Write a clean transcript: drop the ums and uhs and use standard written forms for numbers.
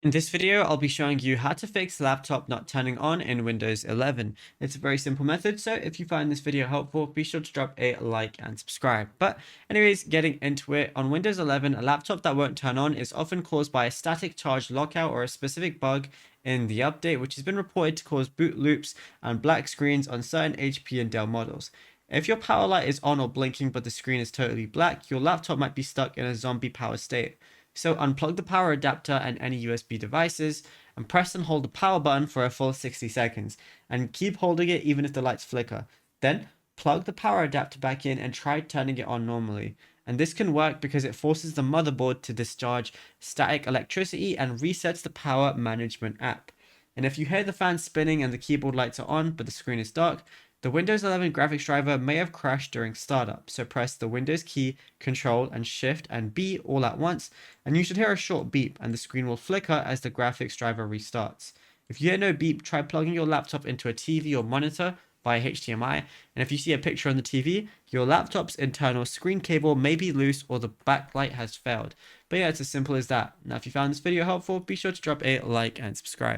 In this video, I'll be showing you how to fix laptop not turning on in Windows 11. It's a very simple method, so if you find this video helpful, be sure to drop a like and subscribe. But anyways, getting into it, on Windows 11, a laptop that won't turn on is often caused by a static charge lockout or a specific bug in the update, which has been reported to cause boot loops and black screens on certain HP and Dell models. If your power light is on or blinking but the screen is totally black, your laptop might be stuck in a zombie power state. So unplug the power adapter and any USB devices and press and hold the power button for a full 60 seconds and keep holding it even if the lights flicker. Then plug the power adapter back in and try turning it on normally. And this can work because it forces the motherboard to discharge static electricity and resets the power management app. And if you hear the fan spinning and the keyboard lights are on but the screen is dark, the Windows 11 graphics driver may have crashed during startup, so press the Windows key, Control and Shift and B all at once, and you should hear a short beep and the screen will flicker as the graphics driver restarts. If you hear no beep, try plugging your laptop into a TV or monitor via HDMI, and if you see a picture on the TV, your laptop's internal screen cable may be loose or the backlight has failed. But yeah, it's as simple as that. Now if you found this video helpful, be sure to drop a like and subscribe.